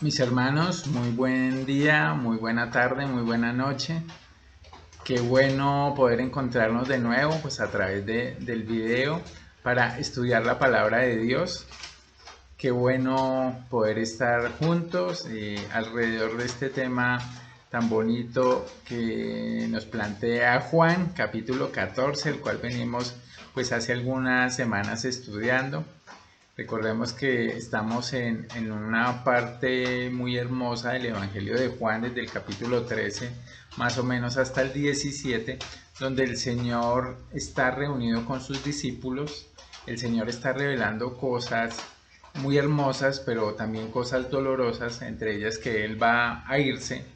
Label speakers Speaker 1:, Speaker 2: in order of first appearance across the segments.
Speaker 1: Mis hermanos, muy buen día, muy buena tarde, muy buena noche. Qué bueno poder encontrarnos de nuevo pues a través del video para estudiar la palabra de Dios. Qué bueno poder estar juntos alrededor de este tema tan bonito que nos plantea Juan, capítulo 14, el cual venimos pues hace algunas semanas estudiando. Recordemos que estamos en una parte muy hermosa del Evangelio de Juan, desde el capítulo 13 más o menos hasta el 17, donde el Señor está reunido con sus discípulos. El Señor está revelando cosas muy hermosas, pero también cosas dolorosas, entre ellas que Él va a irse,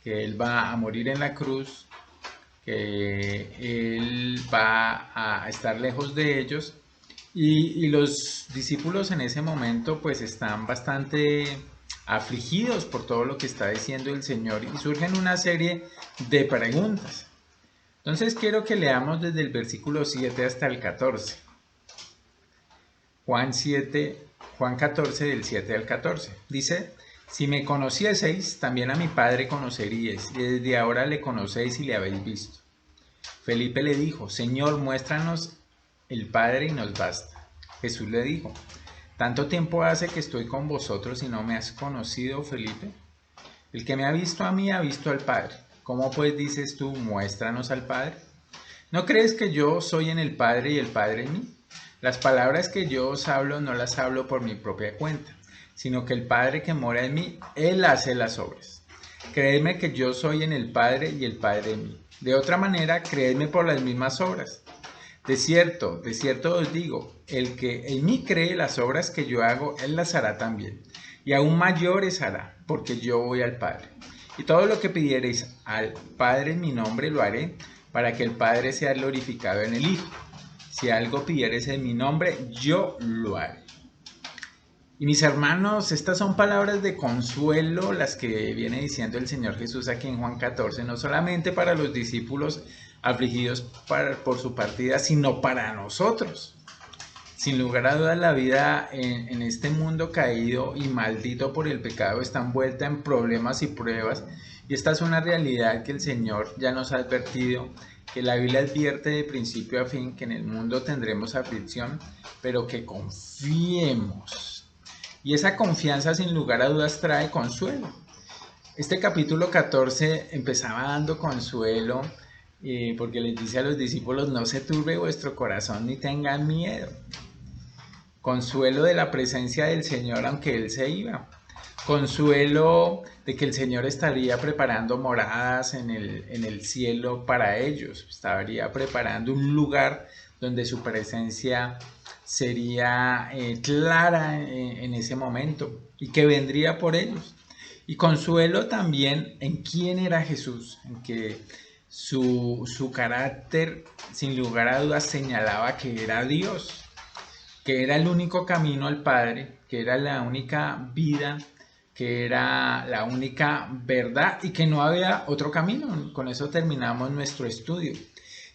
Speaker 1: que Él va a morir en la cruz, que Él va a estar lejos de ellos. Y los discípulos en ese momento pues están bastante afligidos por todo lo que está diciendo el Señor y surgen una serie de preguntas. Entonces quiero que leamos desde el versículo 7 hasta el 14. Juan 7, Juan 14 del 7 al 14. Dice: si me conocieseis, también a mi Padre conoceríais, y desde ahora le conocéis y le habéis visto. Felipe le dijo: Señor, muéstranos el Padre y nos basta. Jesús le dijo: ¿tanto tiempo hace que estoy con vosotros y no me has conocido, Felipe? El que me ha visto a mí ha visto al Padre. ¿Cómo pues dices tú, muéstranos al Padre? ¿No crees que yo soy en el Padre y el Padre en mí? Las palabras que yo os hablo no las hablo por mi propia cuenta, sino que el Padre que mora en mí, Él hace las obras. Creedme que yo soy en el Padre y el Padre en mí. De otra manera, creedme por las mismas obras. De cierto os digo, el que en mí cree, las obras que yo hago, él las hará también, y aún mayores hará, porque yo voy al Padre. Y todo lo que pidiereis al Padre en mi nombre lo haré, para que el Padre sea glorificado en el Hijo. Si algo pidiereis en mi nombre, yo lo haré. Y mis hermanos, estas son palabras de consuelo las que viene diciendo el Señor Jesús aquí en Juan 14, no solamente para los discípulos afligidos por su partida, sino para nosotros. Sin lugar a dudas, la vida en este mundo caído y maldito por el pecado está envuelta en problemas y pruebas, y esta es una realidad que el Señor ya nos ha advertido, que la Biblia advierte de principio a fin que en el mundo tendremos aflicción, pero que confiemos. Y esa confianza sin lugar a dudas trae consuelo. Este capítulo 14 empezaba dando consuelo porque les dice a los discípulos: no se turbe vuestro corazón ni tengan miedo. Consuelo de la presencia del Señor aunque Él se iba. Consuelo de que el Señor estaría preparando moradas en el cielo para ellos. Estaría preparando un lugar donde su presencia sería clara en ese momento y que vendría por ellos. Y consuelo también en quién era Jesús, en que su carácter sin lugar a dudas señalaba que era Dios, que era el único camino al Padre, que era la única vida, que era la única verdad y que no había otro camino. Con eso terminamos nuestro estudio.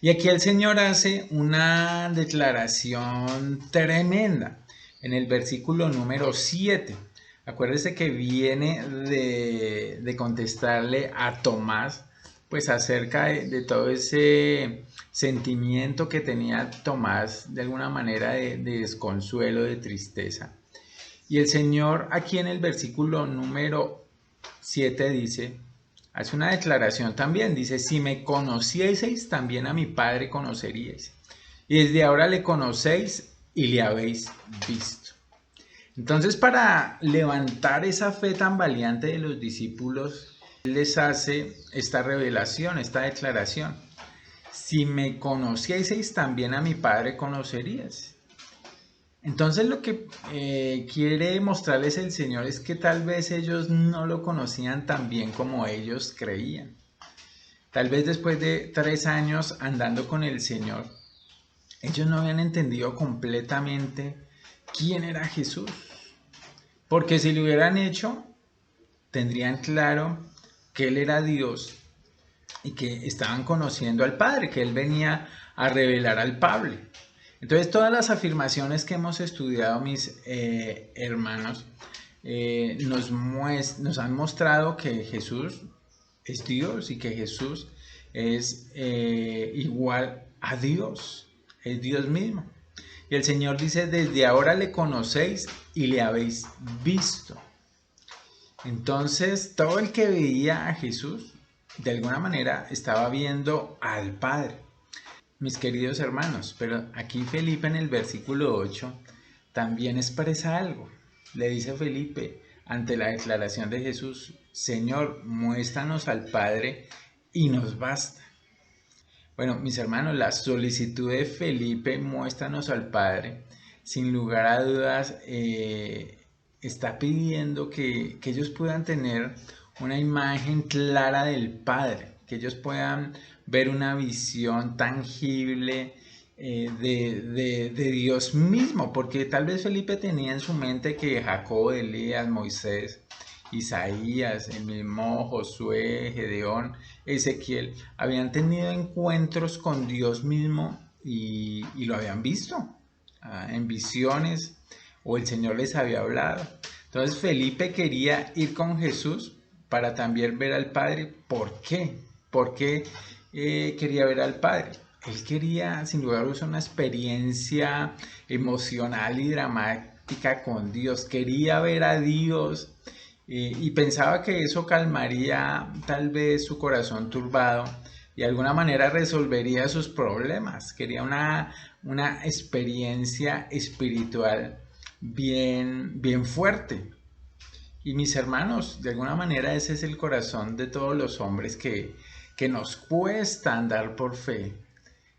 Speaker 1: Y aquí el Señor hace una declaración tremenda en el versículo número 7. Acuérdese que viene de contestarle a Tomás, pues acerca de todo ese sentimiento que tenía Tomás, de alguna manera de desconsuelo, de tristeza. Y el Señor aquí en el versículo número 7 dice, hace una declaración también, dice: si me conocieseis, también a mi Padre conoceríais. Y desde ahora le conocéis y le habéis visto. Entonces, para levantar esa fe tan valiente de los discípulos, Él les hace esta revelación, esta declaración: si me conocieseis, también a mi Padre conoceríais. Entonces lo que quiere mostrarles el Señor es que tal vez ellos no lo conocían tan bien como ellos creían. Tal vez después de 3 años andando con el Señor, ellos no habían entendido completamente quién era Jesús. Porque si lo hubieran hecho, tendrían claro que Él era Dios y que estaban conociendo al Padre, que Él venía a revelar al Padre. Entonces todas las afirmaciones que hemos estudiado, mis hermanos, nos han mostrado que Jesús es Dios y que Jesús es igual a Dios, es Dios mismo. Y el Señor dice, desde ahora le conocéis y le habéis visto. Entonces, todo el que veía a Jesús, de alguna manera, estaba viendo al Padre. Mis queridos hermanos, pero aquí Felipe en el versículo 8 también expresa algo. Le dice Felipe, ante la declaración de Jesús, Señor, muéstranos al Padre y nos basta. Bueno, mis hermanos, la solicitud de Felipe, muéstranos al Padre, sin lugar a dudas, está pidiendo que ellos puedan tener una imagen clara del Padre, que ellos puedan ver una visión tangible de Dios mismo, porque tal vez Felipe tenía en su mente que Jacob, Elías, Moisés, Isaías, el mismo Josué, Gedeón, Ezequiel, habían tenido encuentros con Dios mismo y lo habían visto en visiones o el Señor les había hablado. Entonces Felipe quería ir con Jesús para también ver al Padre. ¿Por qué? ¿Por qué quería ver al Padre? Él quería, sin lugar a dudas, una experiencia emocional y dramática con Dios. Quería ver a Dios y pensaba que eso calmaría tal vez su corazón turbado y de alguna manera resolvería sus problemas. Quería una experiencia espiritual bien fuerte. Y mis hermanos, de alguna manera ese es el corazón de todos los hombres que nos cuesta andar por fe,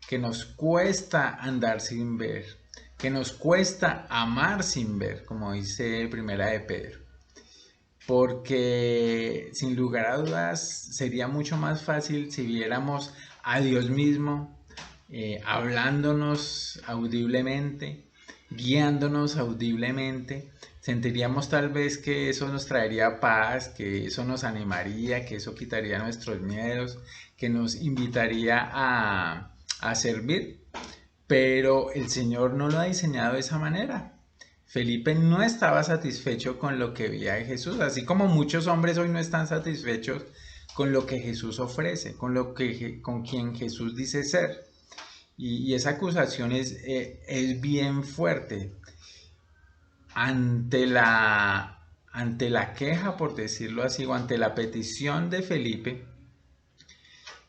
Speaker 1: que nos cuesta andar sin ver, que nos cuesta amar sin ver, como dice Primera de Pedro. Porque sin lugar a dudas sería mucho más fácil si viéramos a Dios mismo hablándonos audiblemente, guiándonos audiblemente. Sentiríamos tal vez que eso nos traería paz, que eso nos animaría, que eso quitaría nuestros miedos, que nos invitaría a servir. Pero el Señor no lo ha diseñado de esa manera. Felipe no estaba satisfecho con lo que veía de Jesús, así como muchos hombres hoy no están satisfechos con lo que Jesús ofrece, con quien Jesús dice ser. Y esa acusación es bien fuerte. Ante la queja, por decirlo así, o ante la petición de Felipe,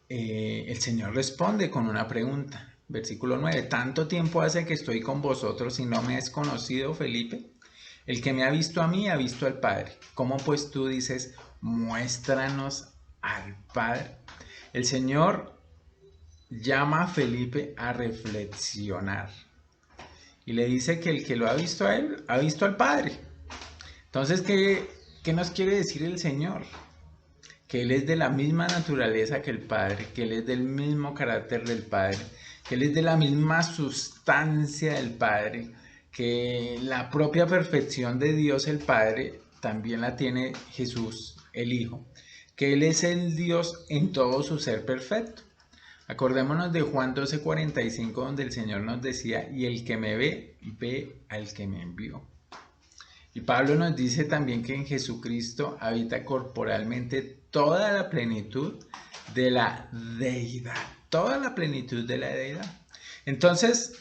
Speaker 1: el Señor responde con una pregunta. Versículo 9, ¿tanto tiempo hace que estoy con vosotros y no me has conocido, Felipe? El que me ha visto a mí ha visto al Padre. ¿Cómo pues tú dices, muéstranos al Padre? El Señor llama a Felipe a reflexionar y le dice que el que lo ha visto a él, ha visto al Padre. Entonces, ¿qué nos quiere decir el Señor? Que Él es de la misma naturaleza que el Padre, que Él es del mismo carácter del Padre, que Él es de la misma sustancia del Padre, que la propia perfección de Dios el Padre también la tiene Jesús el Hijo, que Él es el Dios en todo su ser perfecto. Acordémonos de Juan 12:45, donde el Señor nos decía, y el que me ve, ve al que me envió. Y Pablo nos dice también que en Jesucristo habita corporalmente toda la plenitud de la deidad, toda la plenitud de la deidad. Entonces,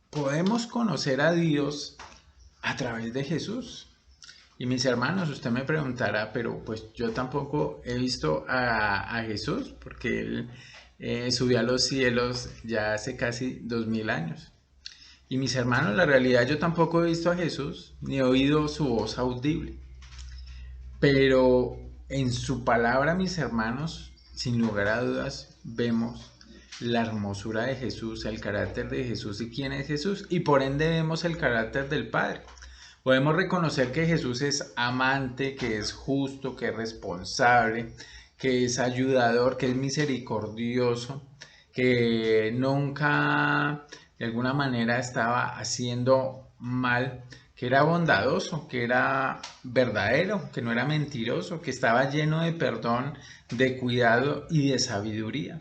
Speaker 1: podemos conocer a Dios a través de Jesús. Y mis hermanos, usted me preguntará, pero pues yo tampoco he visto a Jesús, porque Él subió a los cielos ya hace casi 2000 años. Y mis hermanos, la realidad yo tampoco he visto a Jesús, ni he oído su voz audible. Pero en su palabra, mis hermanos, sin lugar a dudas, vemos la hermosura de Jesús, el carácter de Jesús y quién es Jesús. Y por ende vemos el carácter del Padre. Podemos reconocer que Jesús es amante, que es justo, que es responsable, que es ayudador, que es misericordioso, que nunca de alguna manera estaba haciendo mal, que era bondadoso, que era verdadero, que no era mentiroso, que estaba lleno de perdón, de cuidado y de sabiduría.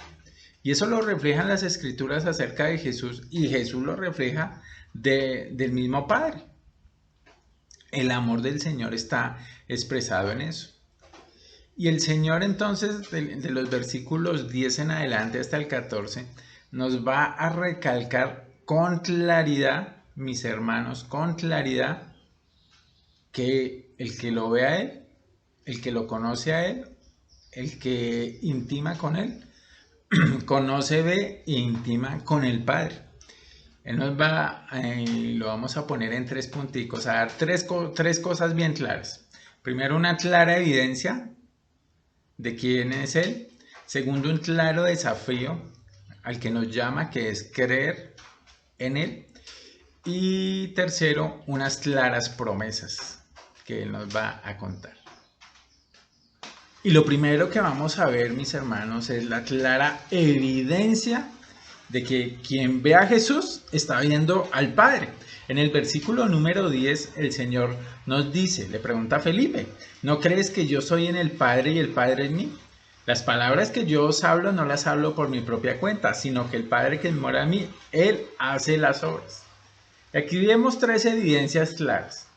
Speaker 1: Y eso lo reflejan las escrituras acerca de Jesús y Jesús lo refleja del mismo Padre. El amor del Señor está expresado en eso. Y el Señor entonces, de los versículos 10 en adelante hasta el 14, nos va a recalcar con claridad, mis hermanos, con claridad, que el que lo ve a Él, el que lo conoce a Él, el que intima con Él, conoce, ve e intima con el Padre. Él nos va, lo vamos a poner en tres punticos, a dar tres cosas bien claras. Primero, una clara evidencia de quién es Él. Segundo, un claro desafío al que nos llama, que es creer en Él. Y tercero, unas claras promesas que Él nos va a contar. Y lo primero que vamos a ver, mis hermanos, es la clara evidencia de que quien ve a Jesús está viendo al Padre. En el versículo número 10, el Señor nos dice, le pregunta a Felipe, ¿no crees que yo soy en el Padre y el Padre en mí? Las palabras que yo os hablo no las hablo por mi propia cuenta, sino que el Padre que mora en mí, Él hace las obras. Aquí vemos tres evidencias claras.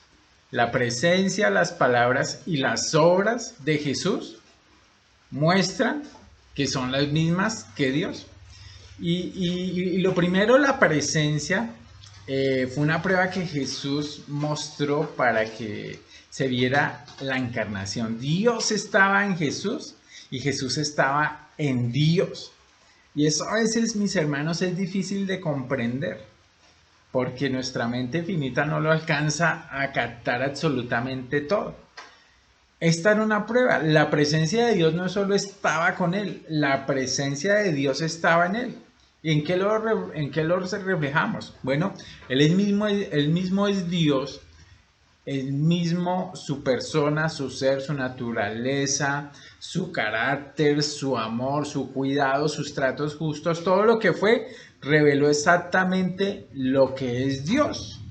Speaker 1: La presencia, las palabras y las obras de Jesús muestran que son las mismas que Dios. Y lo primero, la presencia, fue una prueba que Jesús mostró para que se viera la encarnación. Dios estaba en Jesús y Jesús estaba en Dios. Y eso a veces, mis hermanos, es difícil de comprender, porque nuestra mente finita no lo alcanza a captar absolutamente todo. Esta era una prueba. La presencia de Dios no solo estaba con él, la presencia de Dios estaba en él. ¿Y en qué lo reflejamos? Bueno, él mismo es Dios, él mismo, su persona, su ser, su naturaleza, su carácter, su amor, su cuidado, sus tratos justos, todo lo que fue, reveló exactamente lo que es Dios.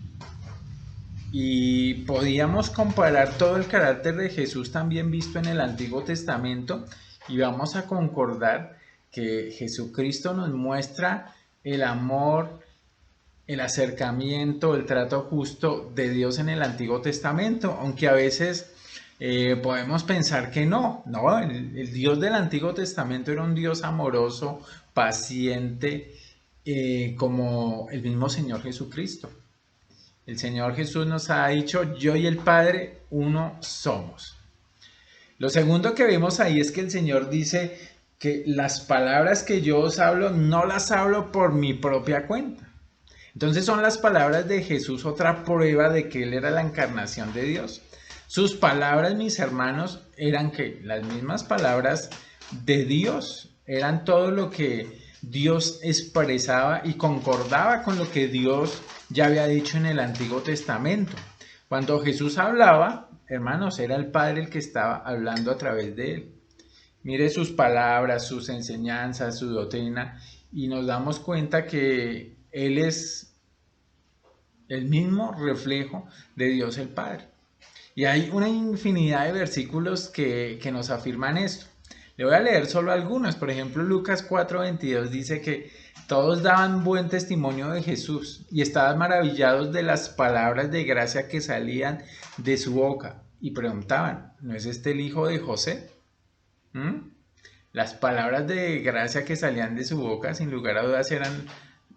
Speaker 1: Y podíamos comparar todo el carácter de Jesús también visto en el Antiguo Testamento y vamos a concordar que Jesucristo nos muestra el amor, el acercamiento, el trato justo de Dios en el Antiguo Testamento, aunque a veces podemos pensar que no, el Dios del Antiguo Testamento era un Dios amoroso, paciente, como el mismo Señor Jesucristo. El Señor Jesús nos ha dicho, yo y el Padre uno somos. Lo segundo que vemos ahí es que el Señor dice que las palabras que yo os hablo no las hablo por mi propia cuenta. Entonces son las palabras de Jesús otra prueba de que Él era la encarnación de Dios. Sus palabras, mis hermanos, eran que las mismas palabras de Dios, eran todo lo que Dios expresaba y concordaba con lo que Dios ya había dicho en el Antiguo Testamento. Cuando Jesús hablaba, hermanos, era el Padre el que estaba hablando a través de él. Mire sus palabras, sus enseñanzas, su doctrina, y nos damos cuenta que Él es el mismo reflejo de Dios el Padre. Y hay una infinidad de versículos que nos afirman esto. Le voy a leer solo algunos. Por ejemplo, Lucas 4:22 dice que todos daban buen testimonio de Jesús y estaban maravillados de las palabras de gracia que salían de su boca y preguntaban, ¿no es este el hijo de José? Las palabras de gracia que salían de su boca, sin lugar a dudas, eran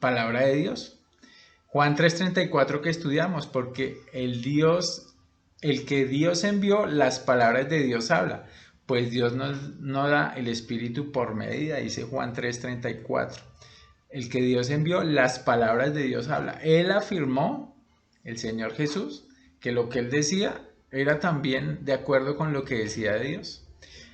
Speaker 1: palabra de Dios. Juan 3:34 que estudiamos, porque el que Dios envió, las palabras de Dios habla, pues Dios no da el Espíritu por medida, dice Juan 3:34. El que Dios envió, las palabras de Dios habla. Él afirmó, el Señor Jesús, que lo que Él decía era también de acuerdo con lo que decía de Dios.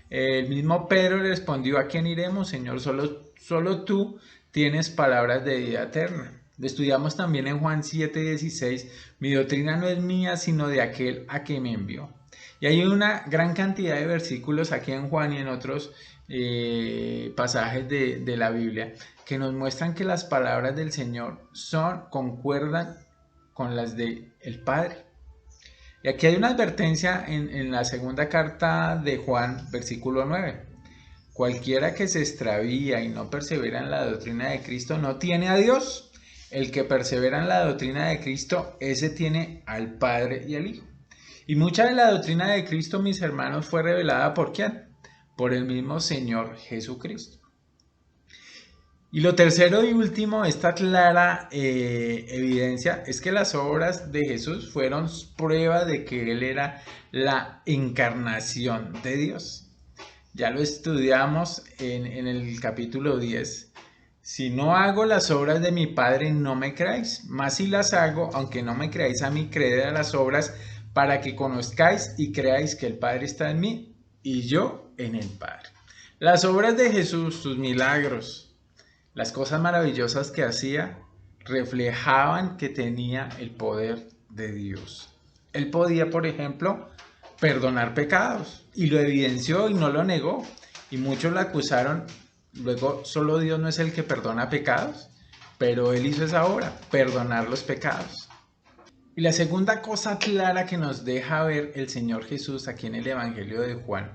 Speaker 1: El mismo Pedro le respondió, ¿a quién iremos, Señor? Solo tú tienes palabras de vida eterna. Lo estudiamos también en Juan 7:16, mi doctrina no es mía, sino de aquel a que me envió. Y hay una gran cantidad de versículos aquí en Juan y en otros pasajes de la Biblia que nos muestran que las palabras del Señor concuerdan con las del Padre. Y aquí hay una advertencia en la segunda carta de Juan, versículo 9. Cualquiera que se extravía y no persevera en la doctrina de Cristo no tiene a Dios. El que persevera en la doctrina de Cristo, ese tiene al Padre y al Hijo. Y mucha de la doctrina de Cristo, mis hermanos, fue revelada ¿por quién? Por el mismo Señor Jesucristo. Y lo tercero y último, esta clara evidencia es que las obras de Jesús fueron prueba de que Él era la encarnación de Dios. Ya lo estudiamos en el capítulo 10. Si no hago las obras de mi Padre, no me creáis. Mas si las hago, aunque no me creáis a mí, creed a las obras para que conozcáis y creáis que el Padre está en mí y yo en el Padre. Las obras de Jesús, sus milagros, las cosas maravillosas que hacía, reflejaban que tenía el poder de Dios. Él podía, por ejemplo, perdonar pecados y lo evidenció y no lo negó. Y muchos lo acusaron. Luego, solo Dios no es el que perdona pecados, pero Él hizo esa obra, perdonar los pecados. Y la segunda cosa clara que nos deja ver el Señor Jesús aquí en el Evangelio de Juan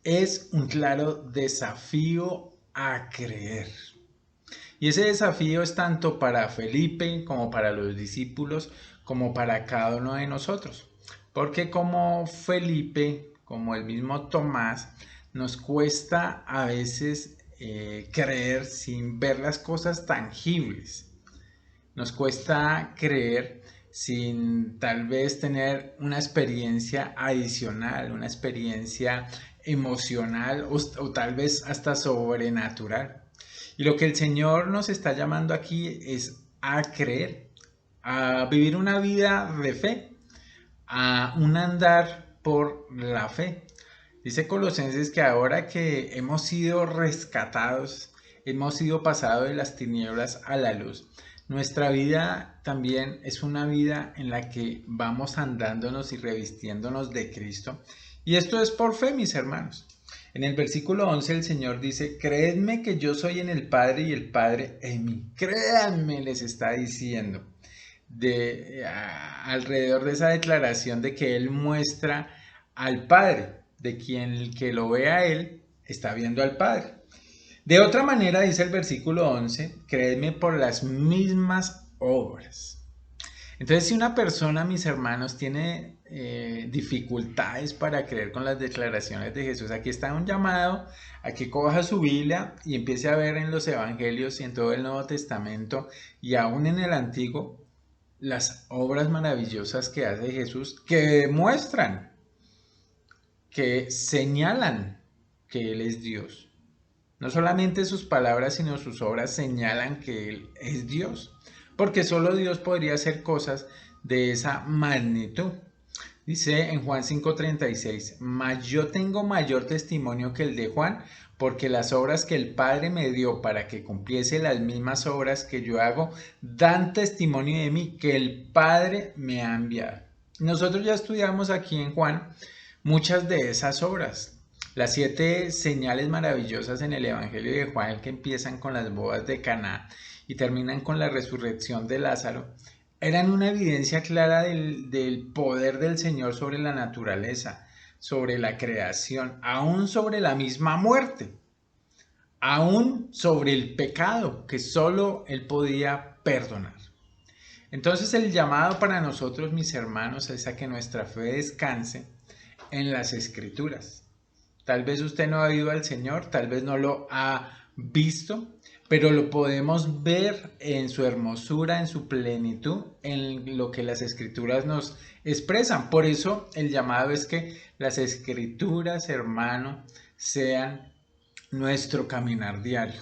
Speaker 1: es un claro desafío a creer. Y ese desafío es tanto para Felipe como para los discípulos, como para cada uno de nosotros. Porque como Felipe, como el mismo Tomás, nos cuesta a veces creer sin ver las cosas tangibles. Nos cuesta creer sin tal vez tener una experiencia adicional, una experiencia emocional o tal vez hasta sobrenatural. Y lo que el Señor nos está llamando aquí es a creer, a vivir una vida de fe, a un andar por la fe. Dice Colosenses que ahora que hemos sido rescatados, hemos sido pasados de las tinieblas a la luz, nuestra vida también es una vida en la que vamos andándonos y revistiéndonos de Cristo. Y esto es por fe, mis hermanos. En el versículo 11 el Señor dice, creedme que yo soy en el Padre y el Padre en mí. Créanme, les está diciendo. Alrededor de esa declaración de que Él muestra al Padre, de quien el que lo ve a Él está viendo al Padre. De otra manera, dice el versículo 11, créedme por las mismas obras. Entonces, si una persona, mis hermanos, tiene dificultades para creer con las declaraciones de Jesús, aquí está un llamado a que coja su Biblia y empiece a ver en los Evangelios y en todo el Nuevo Testamento y aún en el Antiguo las obras maravillosas que hace Jesús, que demuestran, que señalan que Él es Dios. No solamente sus palabras, sino sus obras señalan que Él es Dios. Porque solo Dios podría hacer cosas de esa magnitud. Dice en Juan 5:36, mas yo tengo mayor testimonio que el de Juan, porque las obras que el Padre me dio para que cumpliese las mismas obras que yo hago, dan testimonio de mí, que el Padre me ha enviado. Nosotros ya estudiamos aquí en Juan muchas de esas obras. Las 7 señales maravillosas en el Evangelio de Juan que empiezan con las bodas de Caná y terminan con la resurrección de Lázaro, eran una evidencia clara del poder del Señor sobre la naturaleza, sobre la creación, aún sobre la misma muerte, aún sobre el pecado que solo Él podía perdonar. Entonces el llamado para nosotros, mis hermanos, es a que nuestra fe descanse en las Escrituras. Tal vez usted no ha oído al Señor, tal vez no lo ha visto, pero lo podemos ver en su hermosura, en su plenitud, en lo que las Escrituras nos expresan. Por eso el llamado es que las Escrituras, hermano, sean nuestro caminar diario.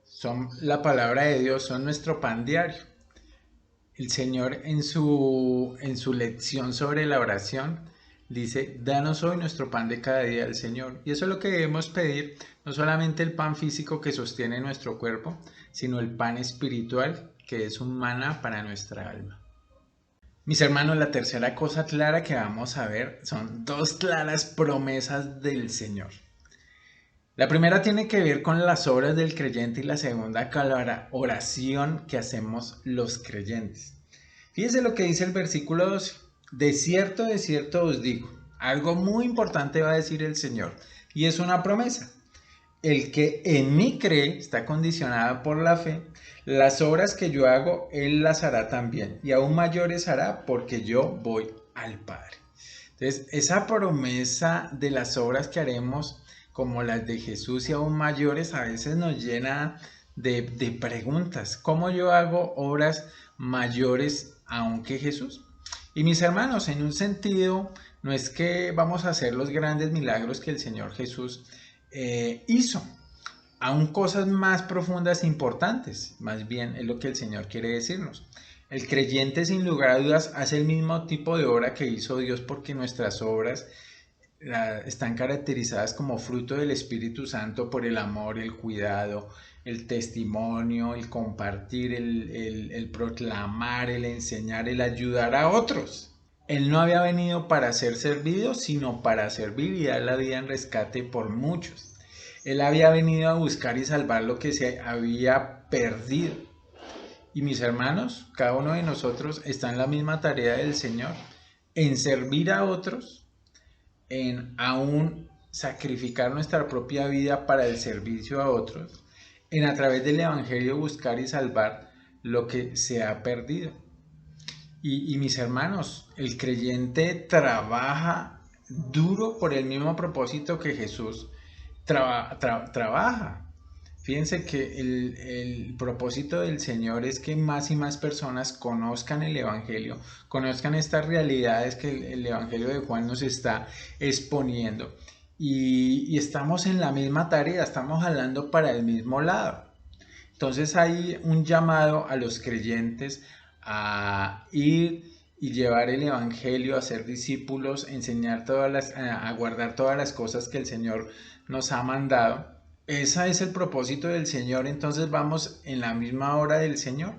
Speaker 1: Son la palabra de Dios, son nuestro pan diario. El Señor en su lección sobre la oración dice, danos hoy nuestro pan de cada día al Señor. Y eso es lo que debemos pedir, no solamente el pan físico que sostiene nuestro cuerpo, sino el pan espiritual que es un maná para nuestra alma. Mis hermanos, la tercera cosa clara que vamos a ver son 2 claras promesas del Señor. La primera tiene que ver con las obras del creyente y la segunda con la oración que hacemos los creyentes. Fíjense lo que dice el versículo 12. De cierto os digo, algo muy importante va a decir el Señor, y es una promesa. El que en mí cree está condicionado por la fe. Las obras que yo hago, Él las hará también, y aún mayores hará porque yo voy al Padre. Entonces, esa promesa de las obras que haremos, como las de Jesús y aún mayores, a veces nos llena de preguntas. ¿Cómo yo hago obras mayores aún que Jesús? Y mis hermanos, en un sentido, no es que vamos a hacer los grandes milagros que el Señor Jesús hizo, aún cosas más profundas e importantes, más bien es lo que el Señor quiere decirnos. El creyente sin lugar a dudas hace el mismo tipo de obra que hizo Dios porque nuestras obras están caracterizadas como fruto del Espíritu Santo por el amor, el cuidado, el testimonio, el compartir, el proclamar, el enseñar, el ayudar a otros. Él no había venido para ser servido, sino para servir y dar la vida en rescate por muchos. Él había venido a buscar y salvar lo que se había perdido. Y mis hermanos, cada uno de nosotros está en la misma tarea del Señor, en servir a otros, en aún sacrificar nuestra propia vida para el servicio a otros, en a través del Evangelio buscar y salvar lo que se ha perdido. Y mis hermanos, el creyente trabaja duro por el mismo propósito que Jesús trabaja. Fíjense que el propósito del Señor es que más y más personas conozcan el Evangelio, conozcan estas realidades que el Evangelio de Juan nos está exponiendo. Y estamos en la misma tarea, estamos hablando para el mismo lado. Entonces hay un llamado a los creyentes a ir y llevar el Evangelio, a ser discípulos, enseñar a guardar todas las cosas que el Señor nos ha mandado. Ese es el propósito del Señor, entonces vamos en la misma hora del Señor.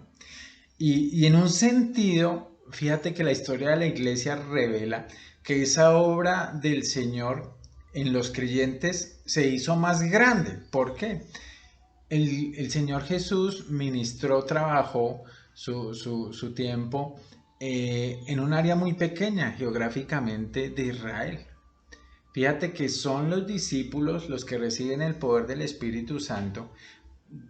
Speaker 1: Y en un sentido, fíjate que la historia de la iglesia revela que esa obra del Señor en los creyentes se hizo más grande. ¿Por qué? El Señor Jesús ministró, trabajó su tiempo en un área muy pequeña geográficamente de Israel. Fíjate que son los discípulos los que reciben el poder del Espíritu Santo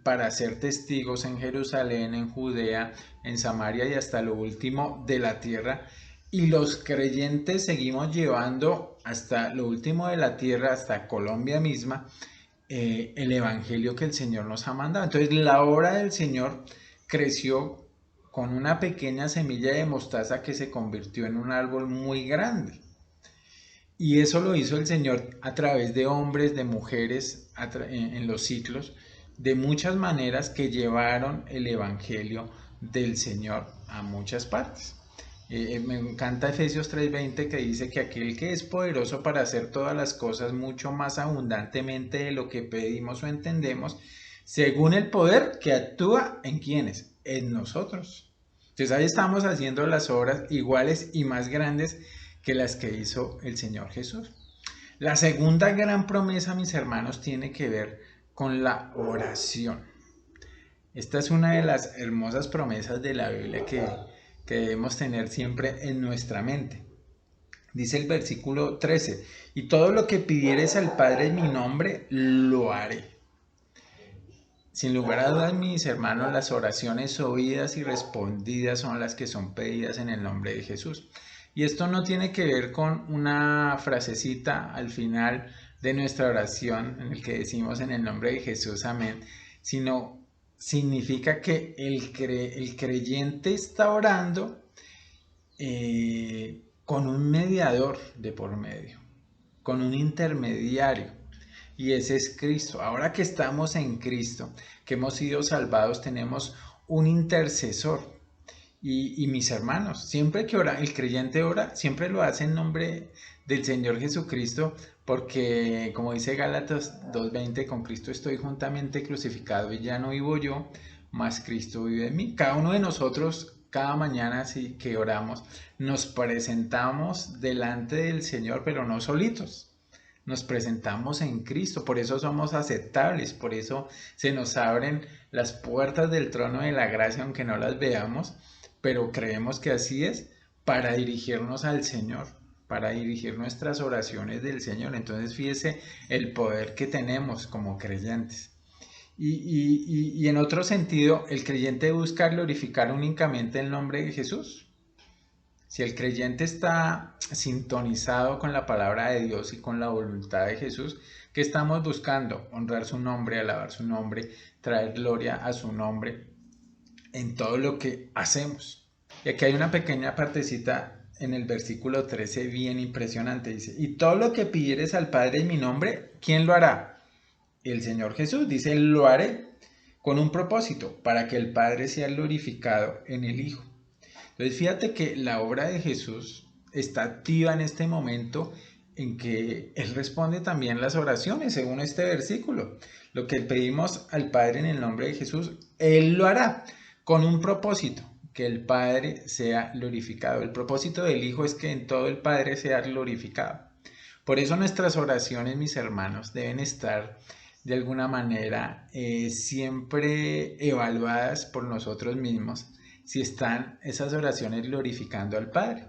Speaker 1: para ser testigos en Jerusalén, en Judea, en Samaria y hasta lo último de la tierra. Y los creyentes seguimos llevando hasta lo último de la tierra, hasta Colombia misma, el Evangelio que el Señor nos ha mandado. Entonces la obra del Señor creció con una pequeña semilla de mostaza que se convirtió en un árbol muy grande. Y eso lo hizo el Señor a través de hombres, de mujeres, en los siglos, de muchas maneras que llevaron el Evangelio del Señor a muchas partes. Me encanta Efesios 3:20 que dice que aquel que es poderoso para hacer todas las cosas mucho más abundantemente de lo que pedimos o entendemos, según el poder que actúa en quienes, en nosotros. Entonces ahí estamos haciendo las obras iguales y más grandes que las que hizo el Señor Jesús. La segunda gran promesa, mis hermanos, tiene que ver con la oración. Esta es una de las hermosas promesas de la Biblia que debemos tener siempre en nuestra mente. Dice el versículo 13, y todo lo que pidieres al Padre en mi nombre, lo haré. Sin lugar a dudas, mis hermanos, las oraciones oídas y respondidas son las que son pedidas en el nombre de Jesús. Y esto no tiene que ver con una frasecita al final de nuestra oración en el que decimos en el nombre de Jesús, amén, sino significa que el creyente está orando con un mediador de por medio, con un intermediario, y ese es Cristo. Ahora que estamos en Cristo, que hemos sido salvados, tenemos un intercesor. Y mis hermanos, siempre que ora, el creyente ora, siempre lo hace en nombre del Señor Jesucristo, porque como dice Gálatas 2:20, con Cristo estoy juntamente crucificado y ya no vivo yo, mas Cristo vive en mí. Cada uno de nosotros, cada mañana así que oramos, nos presentamos delante del Señor, pero no solitos. Nos presentamos en Cristo, por eso somos aceptables, por eso se nos abren las puertas del trono de la gracia, aunque no las veamos, pero creemos que así es, para dirigirnos al Señor, para dirigir nuestras oraciones del Señor. Entonces fíjese el poder que tenemos como creyentes. Y en otro sentido, el creyente busca glorificar únicamente el nombre de Jesús. Si el creyente está sintonizado con la palabra de Dios y con la voluntad de Jesús, ¿qué estamos buscando? Honrar su nombre, alabar su nombre, traer gloria a su nombre en todo lo que hacemos. Y aquí hay una pequeña partecita en el versículo 13 bien impresionante. Dice, y todo lo que pidieres al Padre en mi nombre, ¿quién lo hará? El Señor Jesús dice, lo haré con un propósito, para que el Padre sea glorificado en el Hijo. Entonces fíjate que la obra de Jesús está activa en este momento en que Él responde también las oraciones, según este versículo. Lo que pedimos al Padre en el nombre de Jesús, Él lo hará con un propósito, que el Padre sea glorificado. El propósito del Hijo es que en todo el Padre sea glorificado. Por eso nuestras oraciones, mis hermanos, deben estar de alguna manera siempre evaluadas por nosotros mismos si están esas oraciones glorificando al Padre.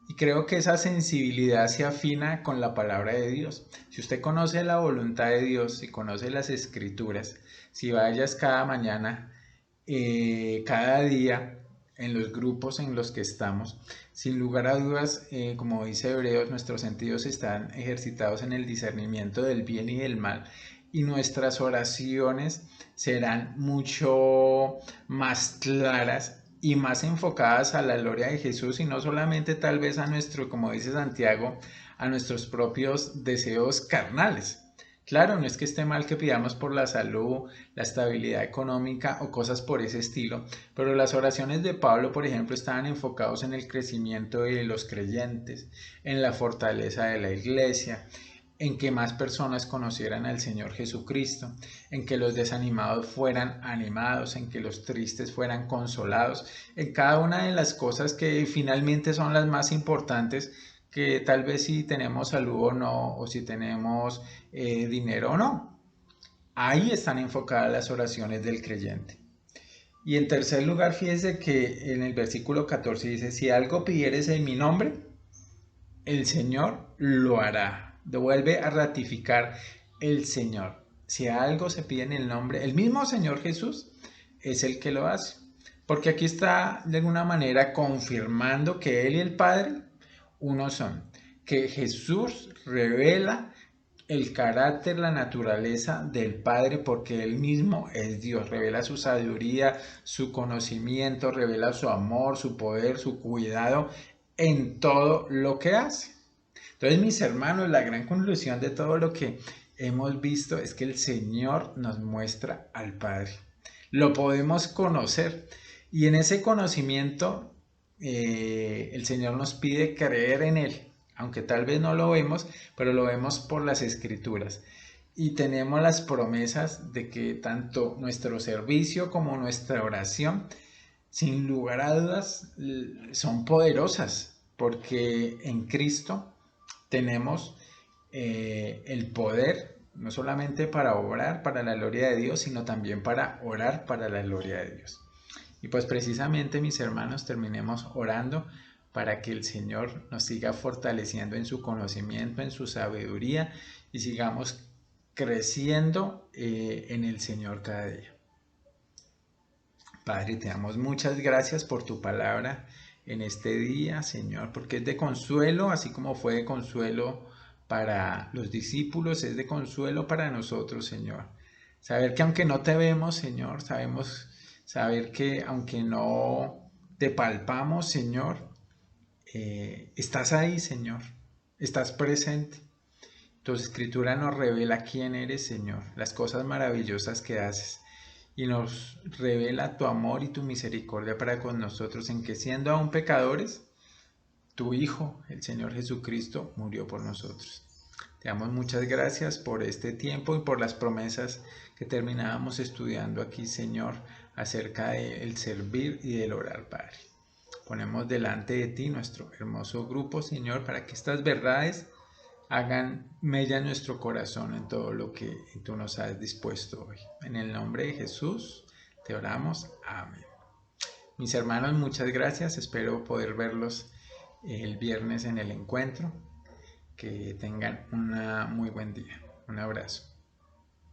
Speaker 1: Y creo que esa sensibilidad se afina con la palabra de Dios. Si usted conoce la voluntad de Dios, si conoce las escrituras, si vayas cada mañana, cada día, en los grupos en los que estamos, sin lugar a dudas, como dice Hebreos, nuestros sentidos están ejercitados en el discernimiento del bien y del mal, y nuestras oraciones serán mucho más claras y más enfocadas a la gloria de Jesús y no solamente tal vez a nuestro, como dice Santiago, a nuestros propios deseos carnales. Claro, no es que esté mal que pidamos por la salud, la estabilidad económica o cosas por ese estilo, pero las oraciones de Pablo, por ejemplo, estaban enfocados en el crecimiento de los creyentes, en la fortaleza de la iglesia, en que más personas conocieran al Señor Jesucristo, en que los desanimados fueran animados, en que los tristes fueran consolados, en cada una de las cosas que finalmente son las más importantes, que tal vez si tenemos salud o no, o si tenemos dinero o no. Ahí están enfocadas las oraciones del creyente. Y en tercer lugar, fíjese que en el versículo 14 dice, si algo pidieres en mi nombre, el Señor lo hará. Vuelve a ratificar el Señor. Si algo se pide en el nombre, el mismo Señor Jesús es el que lo hace. Porque aquí está de alguna manera confirmando que Él y el Padre uno son. Que Jesús revela el carácter, la naturaleza del Padre porque Él mismo es Dios. Revela su sabiduría, su conocimiento, revela su amor, su poder, su cuidado en todo lo que hace. Entonces, mis hermanos, la gran conclusión de todo lo que hemos visto es que el Señor nos muestra al Padre. Lo podemos conocer y en ese conocimiento el Señor nos pide creer en Él, aunque tal vez no lo vemos, pero lo vemos por las Escrituras. Y tenemos las promesas de que tanto nuestro servicio como nuestra oración, sin lugar a dudas, son poderosas, porque en Cristo tenemos el poder, no solamente para obrar para la gloria de Dios, sino también para orar para la gloria de Dios. Y pues precisamente, mis hermanos, terminemos orando para que el Señor nos siga fortaleciendo en su conocimiento, en su sabiduría y sigamos creciendo en el Señor cada día. Padre, te damos muchas gracias por tu palabra en este día, Señor, porque es de consuelo, así como fue de consuelo para los discípulos, es de consuelo para nosotros, Señor. Saber que aunque no te vemos, Señor, saber que aunque no te palpamos, Señor, estás ahí, Señor, estás presente. Tu escritura nos revela quién eres, Señor, las cosas maravillosas que haces. Y nos revela tu amor y tu misericordia para con nosotros, en que siendo aún pecadores, tu Hijo, el Señor Jesucristo, murió por nosotros. Te damos muchas gracias por este tiempo y por las promesas que terminábamos estudiando aquí, Señor, acerca del servir y del orar, Padre. Ponemos delante de ti nuestro hermoso grupo, Señor, para que estas verdades hagan mella en nuestro corazón en todo lo que tú nos has dispuesto hoy. En el nombre de Jesús te oramos. Amén. Mis hermanos, muchas gracias. Espero poder verlos el viernes en el encuentro. Que tengan un muy buen día. Un abrazo.